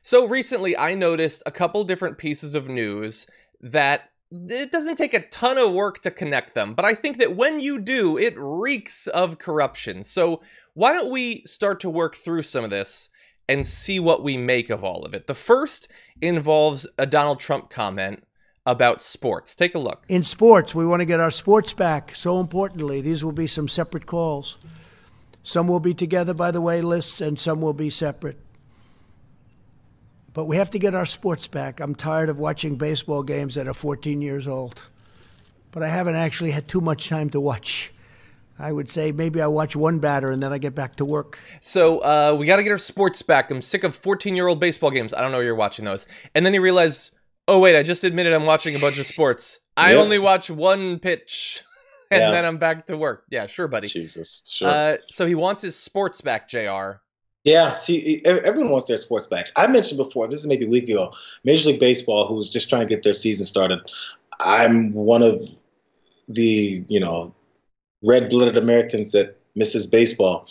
So recently I noticed a couple different pieces of news that it doesn't take a ton of work to connect them, but I think that when you do, it reeks of corruption. So why don't we start to work through some of this and see what we make of all of it. The first involves a Donald Trump comment about sports. Take a look. In sports, we want to get our sports back. So importantly, these will be some separate calls. Some will be together, by the way, lists, and some will be separate. But we have to get our sports back. I'm tired of watching baseball games that are 14 years old. But I haven't actually had too much time to watch. I would say maybe I watch one batter and then I get back to work. So we got to get our sports back. I'm sick of 14-year-old baseball games. I don't know you're watching those. And then you realize, oh, wait, I just admitted I'm watching a bunch of sports. I only watch one pitch. And then I'm back to work. Yeah, sure, buddy. Jesus, sure. So he wants his sports back, JR. Yeah, see, everyone wants their sports back. I mentioned before, this is maybe a week ago, Major League Baseball, who was just trying to get their season started. I'm one of the, red-blooded Americans that misses baseball.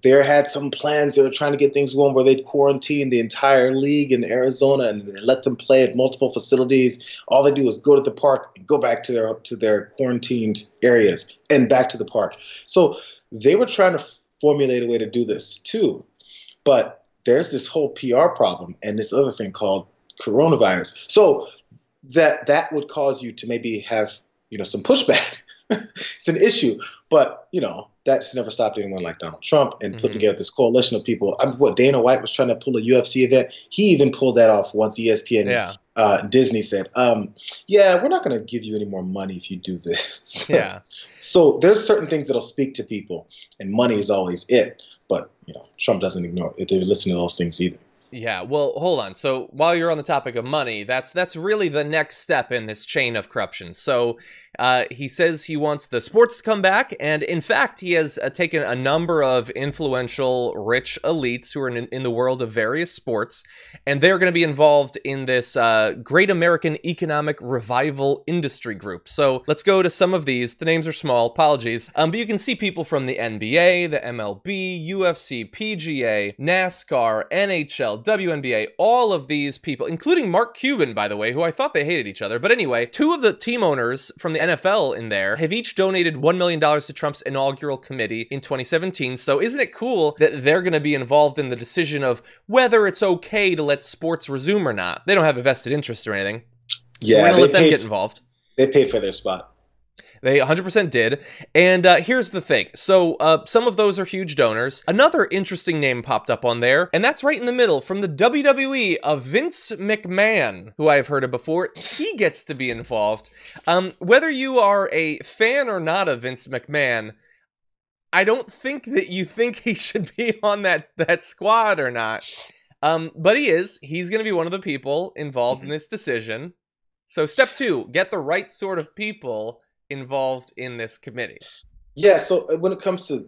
There had some plans. They were trying to get things going where they'd quarantine the entire league in Arizona and let them play at multiple facilities. All they do is go to the park and go back to their quarantined areas and back to the park. So they were trying to formulate a way to do this too. But there's this whole PR problem and this other thing called coronavirus. So that would cause you to maybe have, some pushback. It's an issue, but that's never stopped anyone like Donald Trump and putting together this coalition of people. What Dana White was trying to pull a UFC event, he even pulled that off once ESPN and Disney said, we're not going to give you any more money if you do this. Yeah. So there's certain things that'll speak to people, and money is always it. But Trump doesn't ignore it. They listen to those things either. Yeah, well, hold on. So while you're on the topic of money, that's really the next step in this chain of corruption. So he says he wants the sports to come back, and in fact, he has taken a number of influential, rich elites who are in the world of various sports, and they're going to be involved in this Great American Economic Revival Industry Group. So let's go to some of these. The names are small, apologies. But you can see people from the NBA, the MLB, UFC, PGA, NASCAR, NHL, WNBA, all of these people, including Mark Cuban, by the way, who I thought they hated each other. But anyway, two of the team owners from the NFL in there have each donated $1 million to Trump's inaugural committee in 2017. So isn't it cool that they're going to be involved in the decision of whether it's okay to let sports resume or not? They don't have a vested interest or anything. So we're going to let them get involved. They paid for their spot. They 100% did. And here's the thing. So some of those are huge donors. Another interesting name popped up on there, and that's right in the middle from the WWE of Vince McMahon, who I've heard of before. He gets to be involved. Whether you are a fan or not of Vince McMahon, I don't think that you think he should be on that squad or not. But he is. He's going to be one of the people involved in this decision. So step 2, get the right sort of people involved in this committee. Yeah, so when it comes to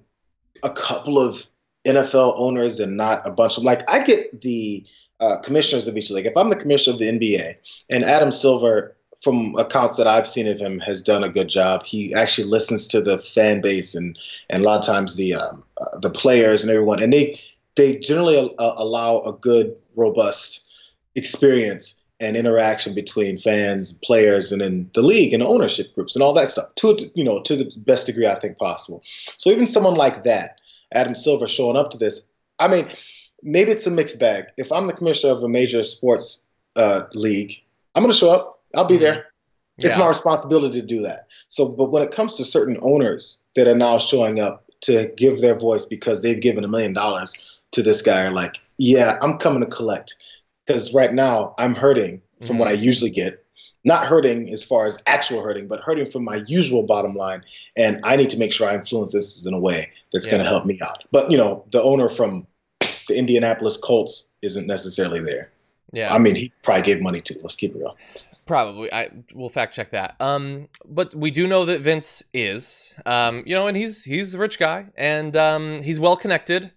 a couple of NFL owners and not a bunch of I get the commissioners of each league. If I'm the commissioner of the NBA and Adam Silver, from accounts that I've seen of him, has done a good job. He actually listens to the fan base and a lot of times the players and everyone, and they generally allow a good, robust experience and interaction between fans, players, and then the league and the ownership groups and all that stuff to the best degree I think possible. So even someone like that, Adam Silver, showing up to this, I mean, maybe it's a mixed bag. If I'm the commissioner of a major sports league, I'm going to show up. I'll be there. It's my responsibility to do that. So, but when it comes to certain owners that are now showing up to give their voice because they've given $1 million to this guy, are like, yeah, I'm coming to collect. Because right now I'm hurting from what I usually get. Not hurting as far as actual hurting, but hurting from my usual bottom line. And I need to make sure I influence this in a way that's going to help me out. But, the owner from the Indianapolis Colts isn't necessarily there. Yeah. I mean, he probably gave money too. Let's keep it real. Probably. We'll fact check that. But we do know that Vince is, and he's a rich guy and he's well connected.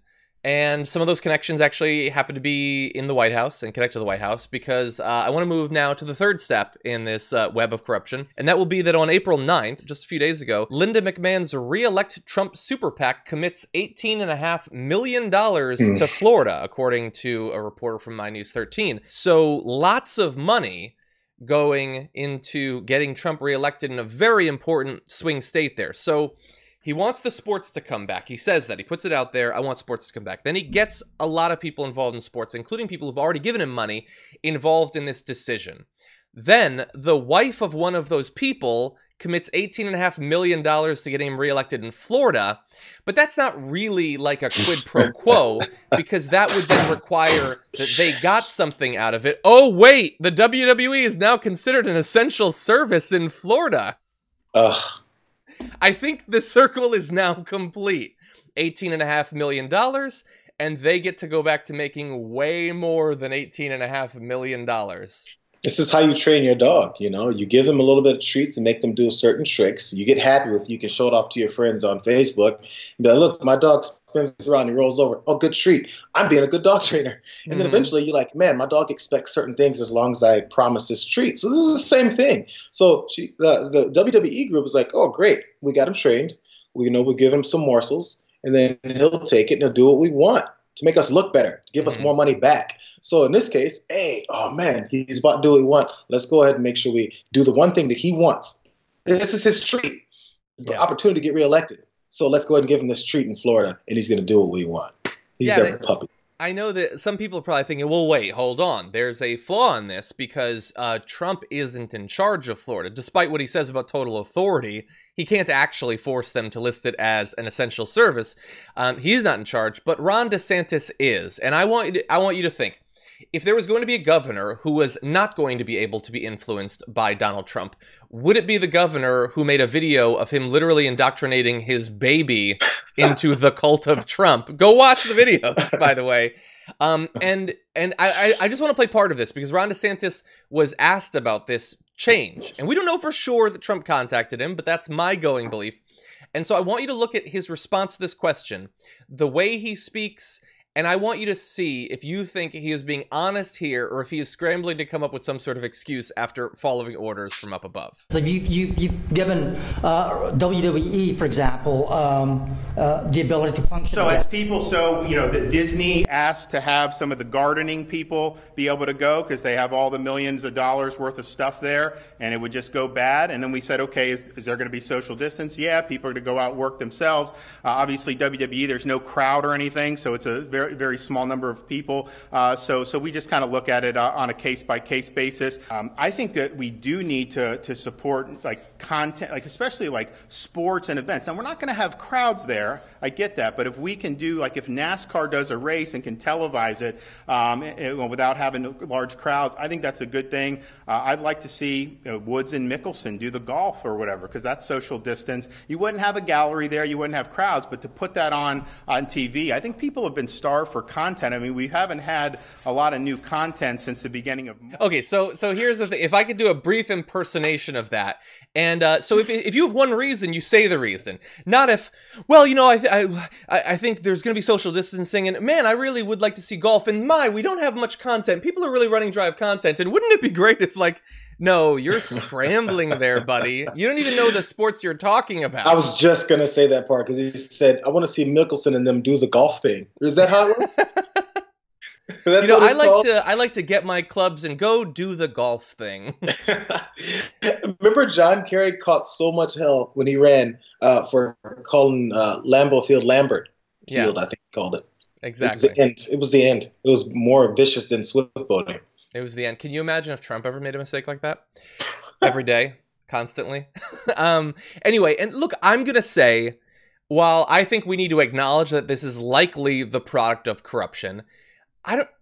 And some of those connections actually happen to be in the White House and connect to the White House, because I want to move now to the third step in this web of corruption. And that will be that on April 9th, just a few days ago, Linda McMahon's Re-elect Trump super PAC commits $18.5 million to Florida, according to a reporter from My News 13. So lots of money going into getting Trump reelected in a very important swing state there. So he wants the sports to come back. He says that. He puts it out there, I want sports to come back. Then he gets a lot of people involved in sports, including people who've already given him money, involved in this decision. Then the wife of one of those people commits $18.5 million to get him reelected in Florida. But that's not really like a quid pro quo, because that would then require that they got something out of it. Oh, wait, the WWE is now considered an essential service in Florida. Ugh. I think the circle is now complete. $18.5 million, and they get to go back to making way more than $18.5 million. This is how you train your dog, you know? You give them a little bit of treats and make them do certain tricks. You get happy with it. You can show it off to your friends on Facebook. And be like, look, my dog spins around, he rolls over. Oh, good treat. I'm being a good dog trainer. And then eventually you're like, man, my dog expects certain things as long as I promise this treat. So this is the same thing. So the WWE group is like, oh, great. We got him trained. We'll give him some morsels, and then he'll take it and he'll do what we want to make us look better, to give us more money back. So in this case, hey, oh man, he's about to do what we want. Let's go ahead and make sure we do the one thing that he wants. This is his treat, the opportunity to get reelected. So let's go ahead and give him this treat in Florida, and he's going to do what we want. He's their puppy. I know that some people are probably thinking, well, wait, hold on. There's a flaw in this, because Trump isn't in charge of Florida. Despite what he says about total authority, he can't actually force them to list it as an essential service. He's not in charge, but Ron DeSantis is. And I want you to think, if there was going to be a governor who was not going to be able to be influenced by Donald Trump, would it be the governor who made a video of him literally indoctrinating his baby into the cult of Trump? Go watch the videos, by the way. And I just want to play part of this, because Ron DeSantis was asked about this change. And we don't know for sure that Trump contacted him, but that's my going belief. And so I want you to look at his response to this question, the way he speaks, and I want you to see if you think he is being honest here, or if he is scrambling to come up with some sort of excuse after following orders from up above. So you've given WWE, for example, the ability to function. So as people, that Disney asked to have some of the gardening people be able to go, because they have all the millions of dollars worth of stuff there, and it would just go bad. And then we said, okay, is there going to be social distance? Yeah, people are going to go out and work themselves. Obviously, WWE, there's no crowd or anything, so it's a very small number of people. So we just kind of look at it on a case-by-case basis. I think that we do need to support like content, like especially like sports and events. Now, we're not going to have crowds there. I get that. But if we can do, like if NASCAR does a race and can televise it without having large crowds, I think that's a good thing. I'd like to see Woods and Mickelson do the golf or whatever, because that's social distance. You wouldn't have a gallery there. You wouldn't have crowds. But to put that on TV, I think people have been starved for content. I mean, we haven't had a lot of new content since the beginning of March. Okay, so here's the thing. If I could do a brief impersonation of that, and so if you have one reason, you say the reason. Not if, well, I think there's going to be social distancing, and man, I really would like to see golf, and we don't have much content. People are really running dry of content, and wouldn't it be great if, like, no, you're scrambling there, buddy. You don't even know the sports you're talking about. I was just going to say that part, because he said, I want to see Mickelson and them do the golf thing. Is that how it works? I like to get my clubs and go do the golf thing. Remember, John Kerry caught so much hell when he ran for calling Lambeau Field Lambert Field, I think he called it. Exactly. It was the end. It was more vicious than swift boating. It was the end. Can you imagine if Trump ever made a mistake like that? Every day, constantly. Anyway, and look, I'm going to say, while I think we need to acknowledge that this is likely the product of corruption,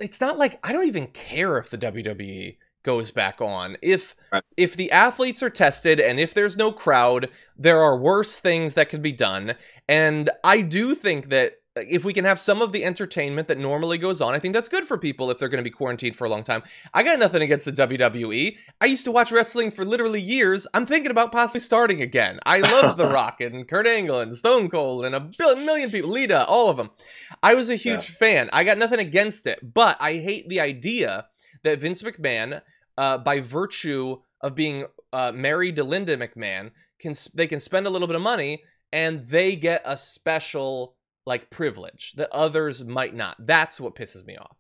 it's not like I don't even care if the WWE goes back on. If the athletes are tested and if there's no crowd, there are worse things that could be done. And I do think that if we can have some of the entertainment that normally goes on, I think that's good for people if they're going to be quarantined for a long time. I got nothing against the WWE. I used to watch wrestling for literally years. I'm thinking about possibly starting again. I love The Rock and Kurt Angle and Stone Cold and a million people, Lita, all of them. I was a huge fan. I got nothing against it, but I hate the idea that Vince McMahon, by virtue of being married to Linda McMahon, they can spend a little bit of money and they get a special like privilege that others might not. That's what pisses me off.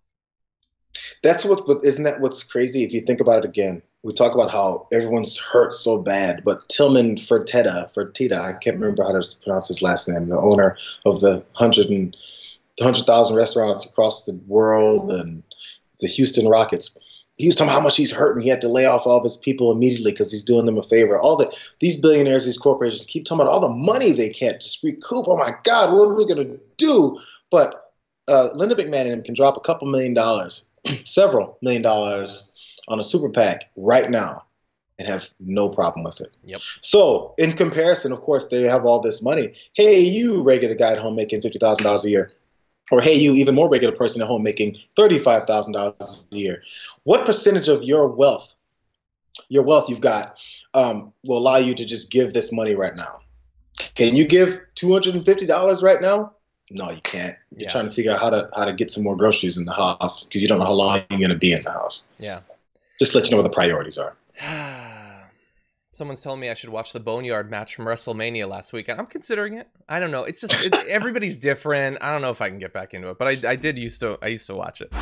That's what, but isn't that what's crazy? If you think about it again, we talk about how everyone's hurt so bad, but Tillman Fertitta, I can't remember how to pronounce his last name, the owner of the 100,000 restaurants across the world and the Houston Rockets. He was talking about how much he's hurt and he had to lay off all of his people immediately because he's doing them a favor. These billionaires, these corporations keep talking about all the money they can't just recoup. Oh my God, what are we going to do? But Linda McMahon and him can drop a couple $1 million, several $1 million on a super PAC right now and have no problem with it. Yep. So in comparison, of course, they have all this money. Hey, you regular guy at home making $50,000 a year. Or hey, you even more regular person at home making $35,000 a year. What percentage of your wealth you've got, will allow you to just give this money right now? Can you give $250 right now? No, you can't. You're trying to figure out how to get some more groceries in the house because you don't know how long you're going to be in the house. Yeah. Just to let you know what the priorities are. Someone's telling me I should watch the Boneyard match from WrestleMania last week. I'm considering it. I don't know. It's just everybody's different. I don't know if I can get back into it, but I used to watch it.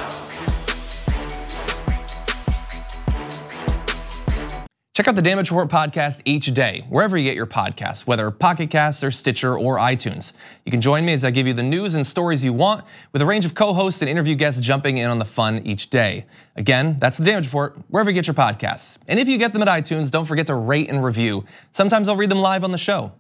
Check out the Damage Report podcast each day, wherever you get your podcasts, whether Pocket Casts or Stitcher or iTunes. You can join me as I give you the news and stories you want, with a range of co-hosts and interview guests jumping in on the fun each day. Again, that's the Damage Report, wherever you get your podcasts. And if you get them at iTunes, don't forget to rate and review. Sometimes I'll read them live on the show.